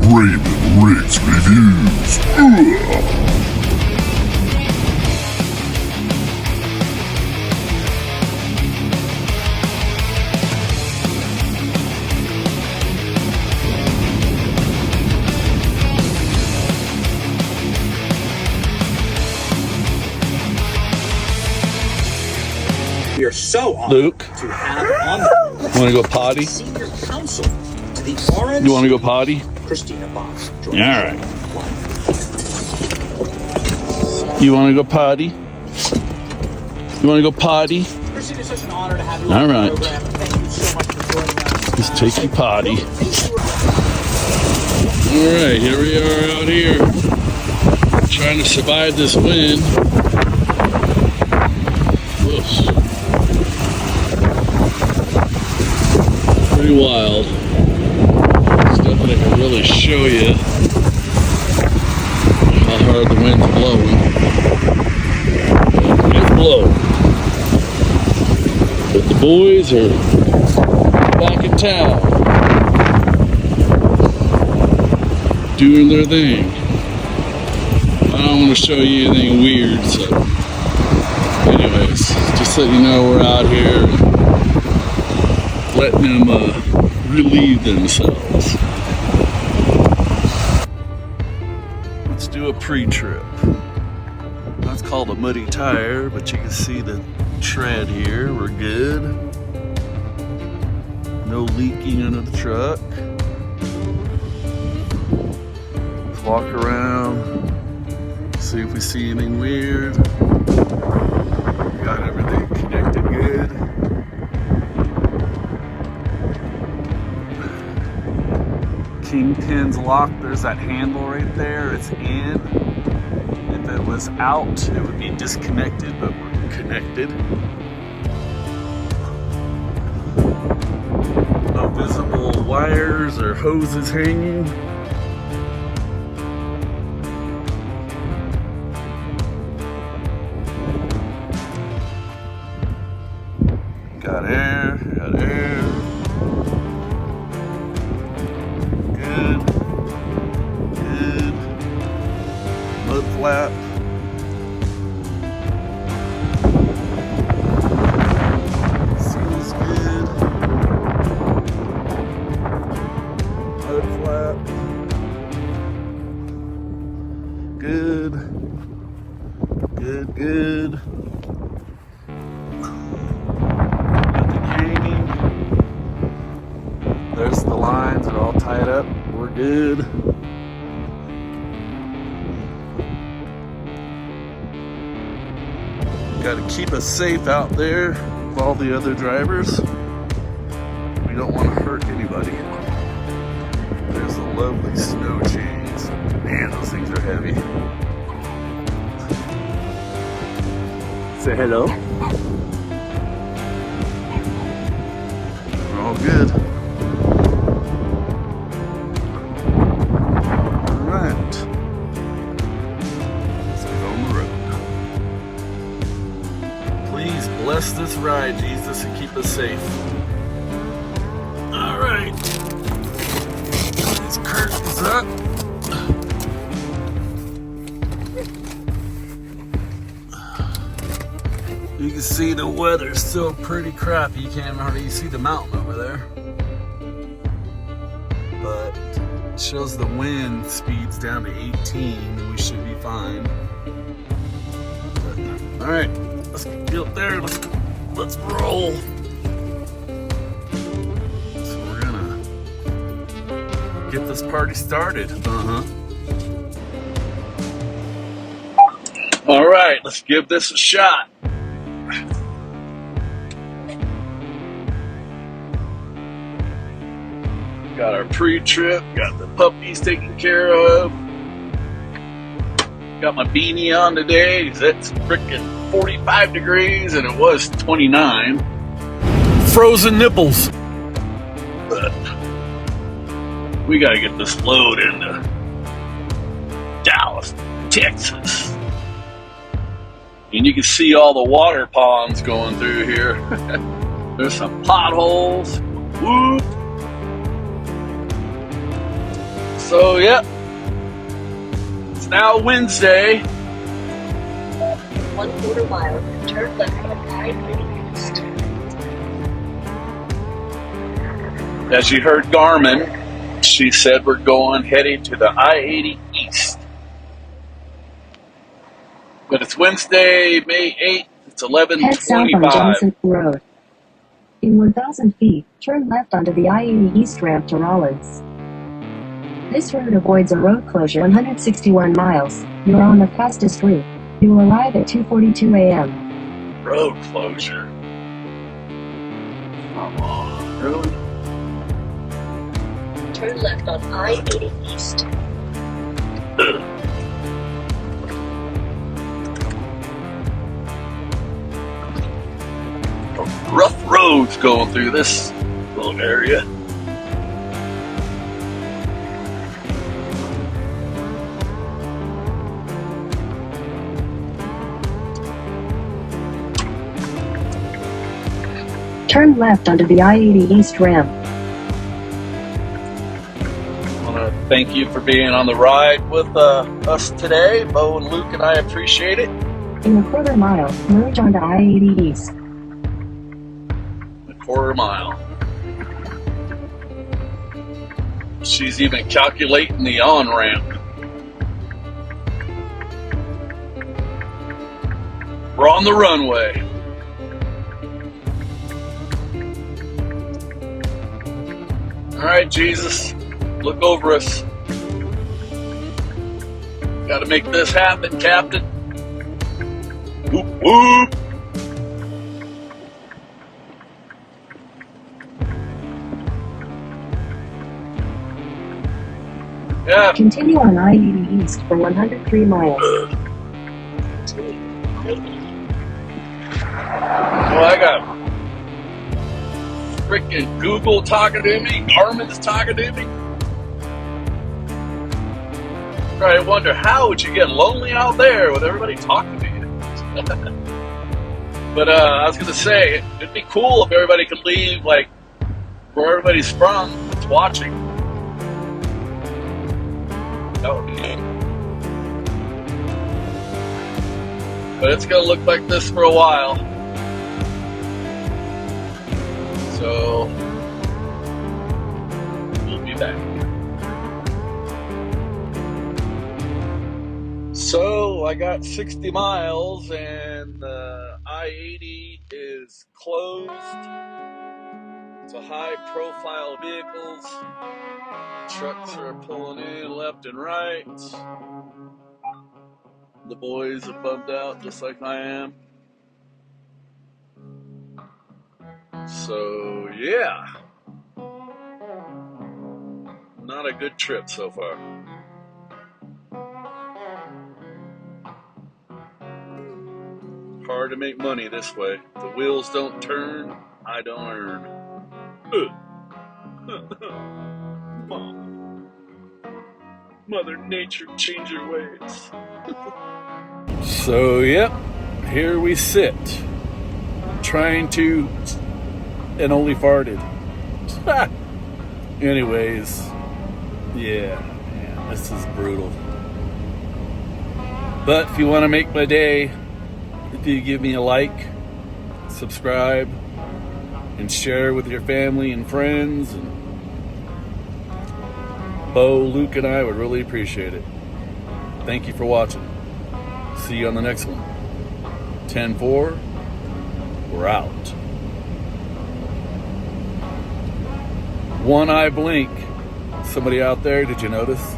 Raymond Riggs Reviews. We are so honored Luke, to have on the want to go potty? senior counsel to the Orange. You want to go potty? Christina Box. All right. You want to go potty? You want to go potty? Christina, it's such an honor to have you All on right. the program. Thank you so much for joining us. Just take your potty. All right, here we are out here trying to survive this wind. Whoops. Pretty wild. Stuff that I can really show you how hard the wind's blowing. It's blowing. But the boys are back in town doing their thing. I don't want to show you anything weird, so anyways, just let you know we're out here letting them relieve themselves. Let's do a pre-trip. That's called a muddy tire, but you can see the tread here. We're good. No leaking under the truck. Let's walk around, see if we see anything weird. Got everything connected good. Kingpin's locked. There's that handle right there. It's in. If it was out, it would be disconnected, but we're connected. No visible wires or hoses hanging. Got air, got air. Good, good. Mud flap. Seals good. Mud flap. Good. Good, good. There's the lines, they're all tied up. We're good. Got to keep us safe out there with all the other drivers. We don't want to hurt anybody. There's the lovely snow chains. Man, those things are heavy. Say hello. We're all good. Bless this ride, Jesus, and keep us safe. All right. These curtains up. You can see the weather's still pretty crappy. You can't hardly see the mountain over there. But it shows the wind speeds down to 18, and we should be fine. But, all right. Let's get up there. Let's roll. So we're gonna get this party started. All right, let's give this a shot. Got our pre-trip. Got the puppies taken care of. Got my beanie on today because it's frickin' 45 degrees and it was 29. Frozen nipples. But we gotta get this load into Dallas, Texas. And you can see all the water ponds going through here. There's some potholes. Whoop. So, yep. It's now Wednesday. 1/4 mile, turn left on I-80 East. As you heard Garmin, she said we're heading to the I-80 East. But it's Wednesday, May 8th. It's Head south on 11:25. Johnson Road. In 1,000 feet, turn left onto the I-80 East ramp to Rollins. This route avoids a road closure 161 miles. You're on the fastest route. You will arrive at 2:42 a.m. Road closure. Come on, really? Turn left on I-80 East. Rough roads going through this little area. Turn left onto the I-80 East ramp. I want to thank you for being on the ride with us today. Bo and Luke and I appreciate it. In 1/4 mile, merge onto I-80 East. A 1/4 mile. She's even calculating the on-ramp. We're on the runway. All right, Jesus, look over us. Got to make this happen, Captain. Whoop, whoop. Yeah. Continue on I-80 East for 103 miles. Well, I got freaking Google talking to me, Garmin's talking to me. I wonder, how would you get lonely out there with everybody talking to you? But I was gonna say, it'd be cool if everybody could leave, like, where everybody's from that's watching. That would be neat. But it's gonna look like this for a while. So, we'll be back. So, I got 60 miles and the I-80 is closed to high-profile vehicles. Trucks are pulling in left and right. The boys are bummed out just like I am. So, yeah. Not a good trip so far. Hard to make money this way. If the wheels don't turn, I don't earn. Mother Nature, change your ways. So, yep, here we sit. Trying to, and only farted. Anyways, yeah, man, this is brutal. But if you want to make my day, if you give me a like, subscribe, and share with your family and friends, and Bo, Luke, and I would really appreciate it. Thank you for watching. See you on the next one. 10-4. We're out. One eye blink. Somebody out there, did you notice?